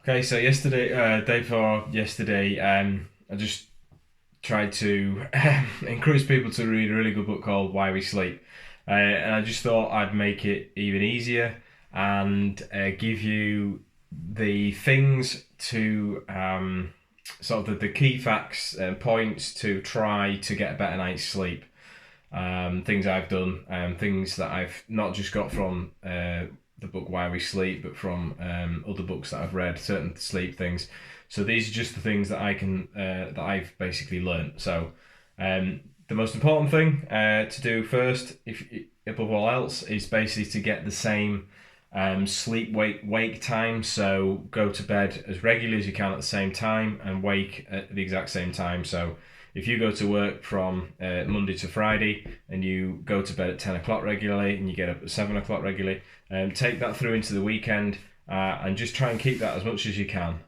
Okay, so day before yesterday, I just tried to encourage people to read a really good book called Why We Sleep. And I just thought I'd make it even easier and give you the things to sort of the key facts and points to try to get a better night's sleep. Things I've done, things that I've not just got from the book Why We Sleep, but from other books that I've read, certain sleep things. So these are just the things that that I've basically learned. So the most important thing to do first, if above all else, is basically to get the same sleep wake time. So go to bed as regularly as you can at the same time and wake at the exact same time. So if you go to work from Monday to Friday and you go to bed at 10 o'clock regularly and you get up at 7 o'clock regularly, take that through into the weekend and just try and keep that as much as you can.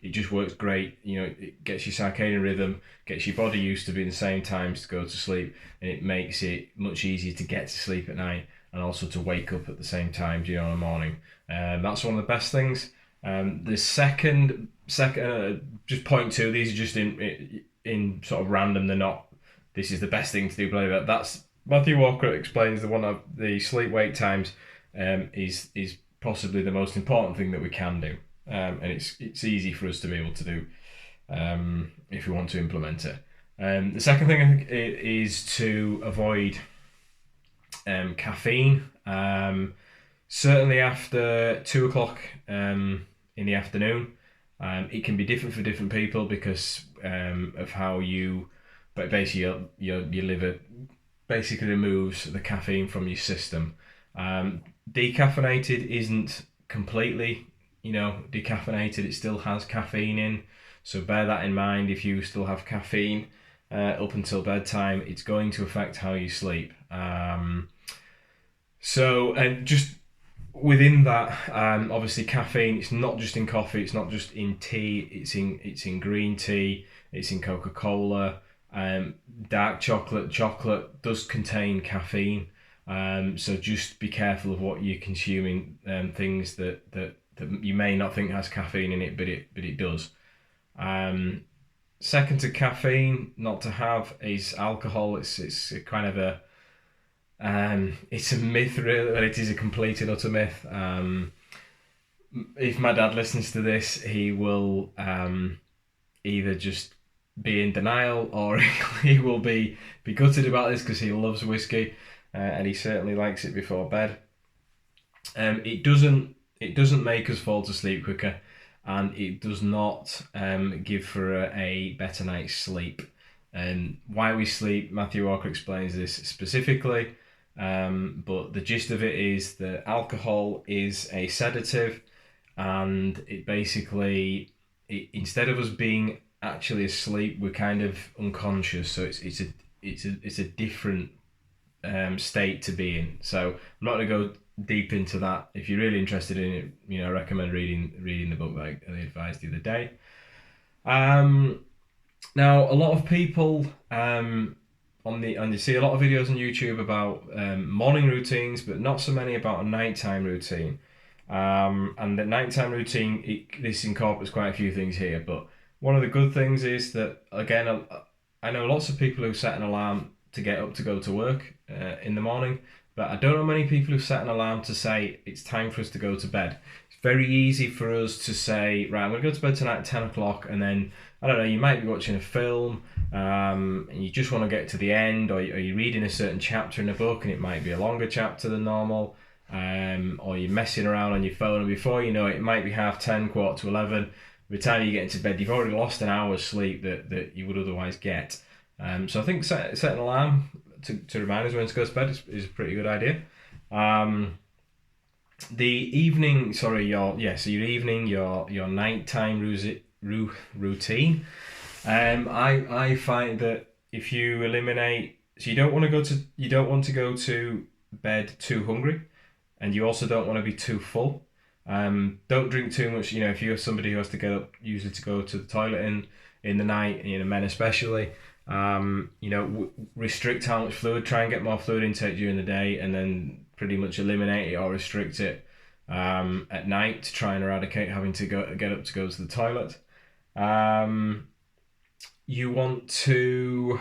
It just works great. You know, it gets your circadian rhythm, gets your body used to being the same times to go to sleep, and it makes it much easier to get to sleep at night and also to wake up at the same time, in the morning. That's one of the best things. The just point two. These are just in sort of random. They're not. This is the best thing to do. Blah, blah, blah. That's Matthew Walker explains that one of the sleep wake times is possibly the most important thing that we can do, and it's easy for us to be able to do if we want to implement it. The second thing I think is to avoid caffeine. Certainly after 2 o'clock in the afternoon. It can be different for different people because of how but basically your liver basically removes the caffeine from your system. Decaffeinated isn't completely, decaffeinated. It still has caffeine in, so bear that in mind. If you still have caffeine up until bedtime, it's going to affect how you sleep. And just within that, obviously caffeine. It's not just in coffee. It's not just in tea. It's in green tea. It's in Coca-Cola. Dark chocolate does contain caffeine. So just be careful of what you're consuming. Things that you may not think has caffeine in it, but it does. Second to caffeine, not to have, is alcohol. It's a kind of it's a myth, really, but it is a complete and utter myth. If my dad listens to this, he will either just be in denial or he will be gutted about this because he loves whiskey and he certainly likes it before bed. It doesn't make us fall to sleep quicker, and it does not give for a better night's sleep. Why we sleep, Matthew Walker explains this specifically. But the gist of it is that alcohol is a sedative, and it basically, instead of us being actually asleep, we're kind of unconscious. So it's a different state to be in. So I'm not going to go deep into that. If you're really interested in it, I recommend reading the book that I advised the other day. Now a lot of people you see a lot of videos on YouTube about morning routines, but not so many about a nighttime routine. And the nighttime routine, this incorporates quite a few things here. But one of the good things is that, again, I know lots of people who set an alarm to get up to go to work in the morning, but I don't know many people who set an alarm to say it's time for us to go to bed. It's very easy for us to say, right, I'm going to go to bed tonight at 10 o'clock, and then, I don't know, you might be watching a film, and you just want to get to the end, or you're reading a certain chapter in a book, and it might be a longer chapter than normal, or you're messing around on your phone, and before you know it, it might be 10:30, 11:15. By the time you get into bed, you've already lost an hour's sleep that you would otherwise get. So I think set an alarm to remind us when to go to bed is a pretty good idea. The evening, your evening, your nighttime routine. I find that if you eliminate, so you don't want to go to bed too hungry, and you also don't want to be too full. Don't drink too much. If you're somebody who has to get up usually to go to the toilet in the night, men especially. Restrict how much fluid. Try and get more fluid intake during the day, and then pretty much eliminate it or restrict it at night to try and eradicate having to get up to go to the toilet. You want to,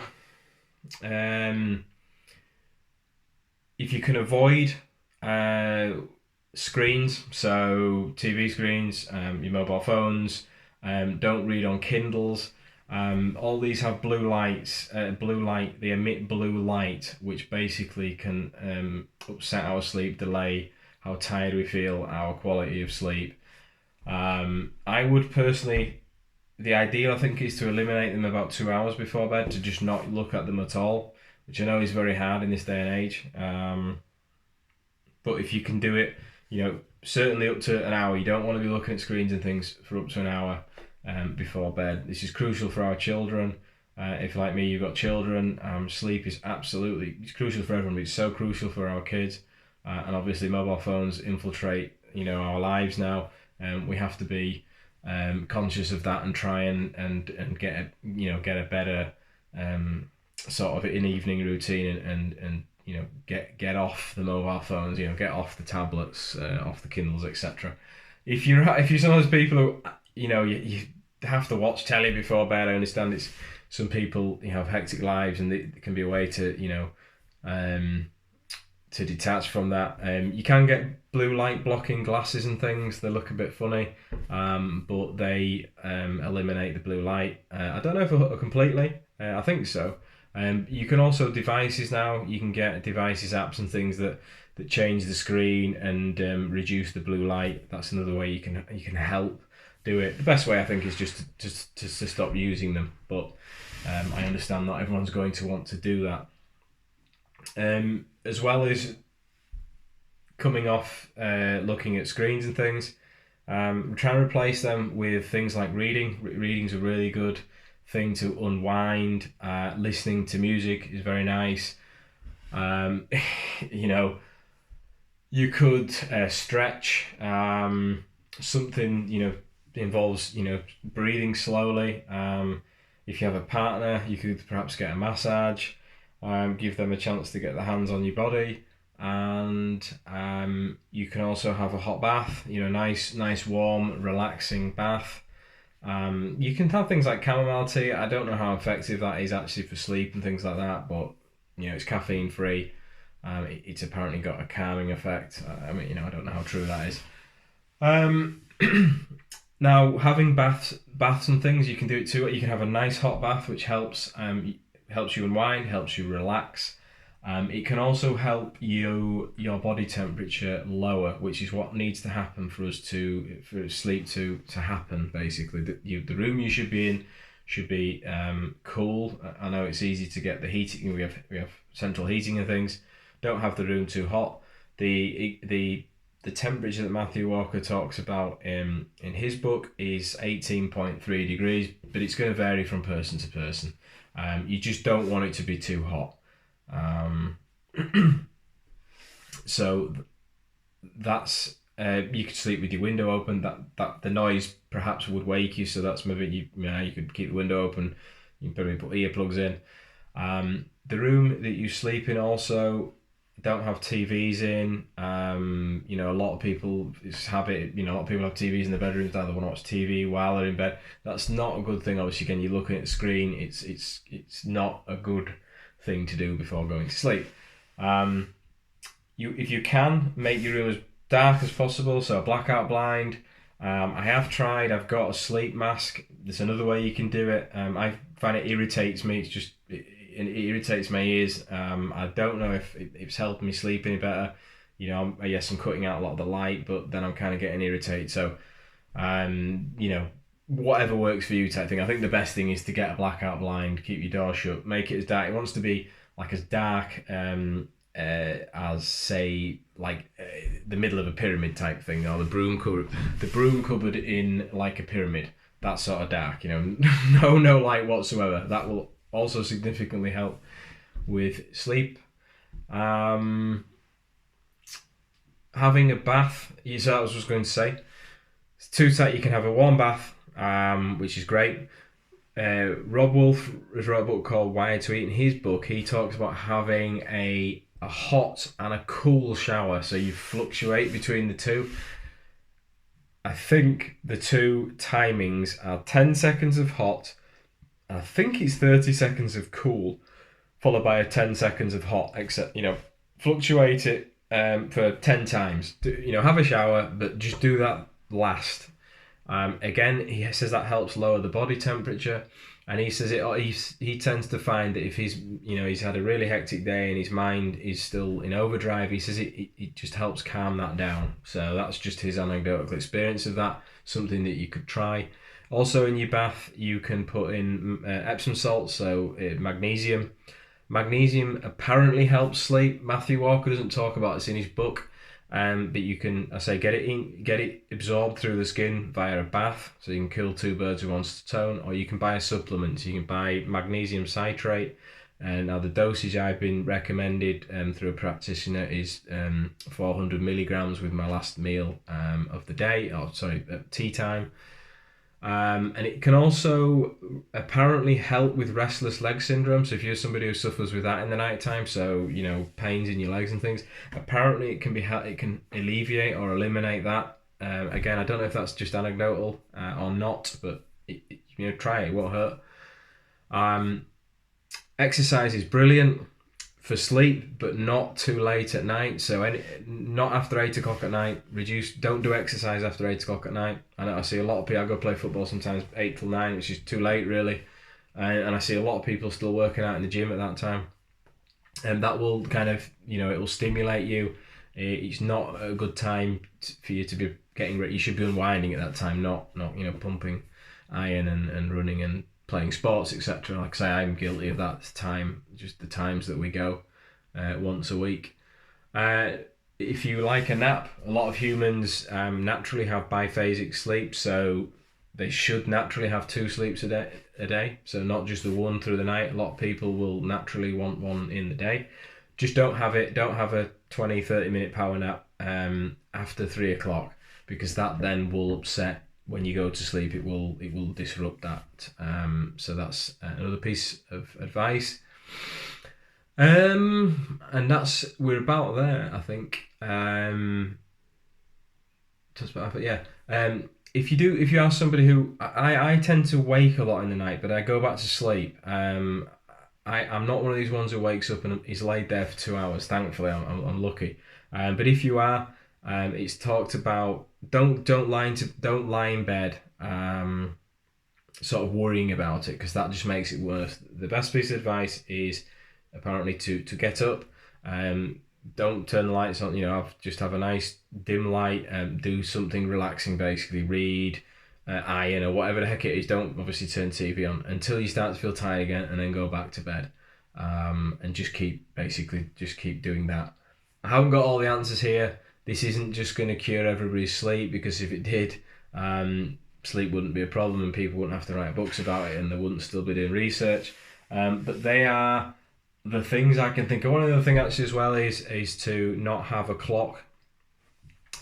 if you can avoid screens, so TV screens, your mobile phones, don't read on Kindles. All these have blue lights. They emit blue light, which basically can upset our sleep, delay how tired we feel, our quality of sleep. I would personally, the ideal I think is to eliminate them about 2 hours before bed, to just not look at them at all, which I know is very hard in this day and age. But if you can do it, certainly up to an hour. You don't want to be looking at screens and things for up to an hour before bed. This is crucial for our children. If, like me, you've got children, sleep is it's crucial for everyone, but it's so crucial for our kids. And obviously mobile phones infiltrate, our lives now. We have to be conscious of that and try and get a better sort of an evening routine and get off the mobile phones, get off the tablets, off the Kindles, etc. If you're some of those people who you have to watch telly before bed, I understand it's some people have hectic lives and it can be a way to to detach from that. You can get blue light blocking glasses and things. They look a bit funny, but they eliminate the blue light. I don't know if completely. I think so. You can also devices now. You can get devices, apps, and things that change the screen and reduce the blue light. That's another way you can help do it. The best way I think is just to stop using them. But I understand not everyone's going to want to do that. As well as coming off looking at screens and things, we're trying to replace them with things like reading. Reading's a really good thing to unwind. Listening to music is very nice. You could stretch. Something involves breathing slowly. If you have a partner, you could perhaps get a massage. Give them a chance to get their hands on your body, and you can also have a hot bath. Nice warm, relaxing bath. You can have things like chamomile tea. I don't know how effective that is actually for sleep and things like that, but it's caffeine free. It's apparently got a calming effect. I don't know how true that is. Now, having baths and things, you can do it too. You can have a nice hot bath, which helps you unwind, helps you relax. It can also help your body temperature lower, which is what needs to happen for sleep to happen. Basically, the room you should be in should be cool. I know it's easy to get the heating. We have central heating and things. Don't have the room too hot. The temperature that Matthew Walker talks about in his book is 18.3 degrees, but it's going to vary from person to person. You just don't want it to be too hot. So that's you could sleep with your window open. That the noise perhaps would wake you, so that's maybe you could keep the window open. You can probably put earplugs in. The room that you sleep in also, don't have TVs in. A lot of people, it's habit. A lot of people have TVs in their bedrooms. They want to watch TV while they're in bed. That's not a good thing. Obviously, again, you're looking at the screen. It's not a good thing to do before going to sleep. If you can, make your room as dark as possible. So a blackout blind. I have tried. I've got a sleep mask. There's another way you can do it. I find it irritates me. It irritates my ears. I don't know if it's helping me sleep any better. Yes, I'm cutting out a lot of the light, but then I'm kind of getting irritated. So, whatever works for you type thing. I think the best thing is to get a blackout blind, keep your door shut, make it as dark. It wants to be like as dark as say the middle of a pyramid type thing, or the broom cupboard in like a pyramid. That sort of dark. No light whatsoever. That will also significantly help with sleep. Having a bath, so I was just going to say, it's two types. You can have a warm bath, which is great. Rob Wolf has wrote a book called Wired to Eat. In his book, he talks about having a hot and a cool shower, so you fluctuate between the two. I think the two timings are 10 seconds of hot. I think it's 30 seconds of cool, followed by a 10 seconds of hot, except, fluctuate it for 10 times. Have a shower, but just do that last. Again, he says that helps lower the body temperature, and he says he tends to find that if he's had a really hectic day and his mind is still in overdrive, he says it just helps calm that down. So that's just his anecdotal experience of that. Something that you could try. Also, in your bath, you can put in Epsom salts, so magnesium. Magnesium apparently helps sleep. Matthew Walker doesn't talk about this in his book, but you can, I say, get it absorbed through the skin via a bath, so you can kill two birds with one stone. Or you can buy a supplement. So you can buy magnesium citrate. And now the dosage I've been recommended through a practitioner is 400 milligrams with my last meal of the day, at tea time. And it can also apparently help with restless leg syndrome. So if you're somebody who suffers with that in the night time, so pains in your legs and things, apparently it can alleviate or eliminate that. Again, I don't know if that's just anecdotal or not, but try it. It won't hurt. Exercise is brilliant for sleep, but not too late at night. So not after 8 o'clock at night. Don't do exercise after 8 o'clock at night. I see a lot of people. I go play football sometimes 8 till 9, which is too late really. And I see a lot of people still working out in the gym at that time. And that will kind of, it will stimulate you. It's not a good time for you to be getting ready. You should be unwinding at that time, not pumping iron and running and playing sports, etc. Like I say, I'm guilty of that time, just the times that we go once a week. If you like a nap, a lot of humans naturally have biphasic sleep, so they should naturally have 2 sleeps a day, so not just the one through the night. A lot of people will naturally want one in the day. Just don't have a 20-30 minute power nap after 3 o'clock, because that then will upset when you go to sleep. It will disrupt that. So that's another piece of advice. And we're about there, I think. Just about, yeah. If you are somebody who I tend to wake a lot in the night, but I go back to sleep. I'm not one of these ones who wakes up and is laid there for 2 hours. Thankfully, I'm lucky. But if you are, it's talked about. Don't lie in bed, sort of worrying about it, because that just makes it worse. The best piece of advice is apparently to get up. Don't turn the lights on. Just have a nice dim light and do something relaxing. Basically, read, iron, or whatever the heck it is. Don't obviously turn TV on until you start to feel tired again, and then go back to bed. And just keep doing that. I haven't got all the answers here. This isn't just going to cure everybody's sleep, because if it did, sleep wouldn't be a problem and people wouldn't have to write books about it, and they wouldn't still be doing research. But they are the things I can think of. One other thing actually as well is to not have a clock.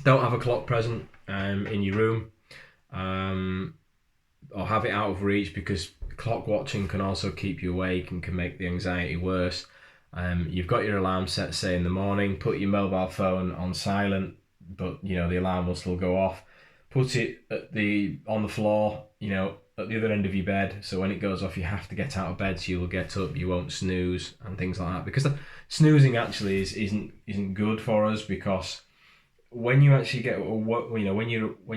Don't have a clock present in your room, or have it out of reach, because clock watching can also keep you awake and can make the anxiety worse. You've got your alarm set, say in the morning. Put your mobile phone on silent, but the alarm will still go off. Put it on the floor, at the other end of your bed, so when it goes off, you have to get out of bed, so you will get up, you won't snooze and things like that. Because snoozing actually isn't good for us, because when you actually get when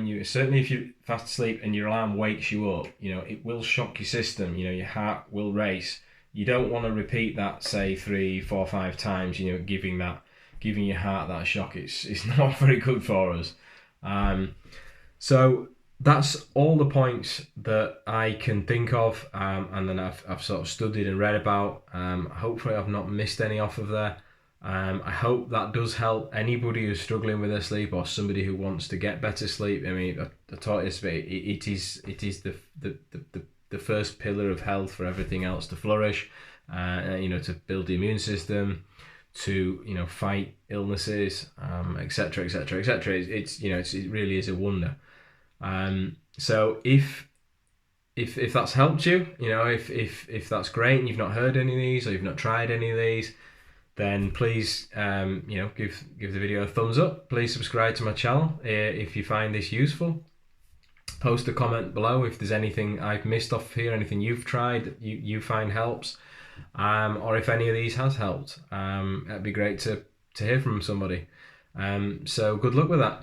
you certainly if you're fast asleep and your alarm wakes you up, it will shock your system. Your heart will race. You don't want to repeat that, say 3, 4, 5 times. Giving your heart that shock. It's not very good for us. So that's all the points that I can think of, and then I've sort of studied and read about. Hopefully I've not missed any off of there. I hope that does help anybody who's struggling with their sleep, or somebody who wants to get better sleep. I mean, I taught this, but it is the first pillar of health for everything else to flourish. To build the immune system, to fight illnesses, etc., etc., etc. It really is a wonder. So if that's helped you, if that's great, and you've not heard any of these, or you've not tried any of these, then please give the video a thumbs up. Please subscribe to my channel if you find this useful. post a comment below if there's anything I've missed off here, anything you've tried that you find helps, or if any of these has helped. It'd be great to hear from somebody. So good luck with that.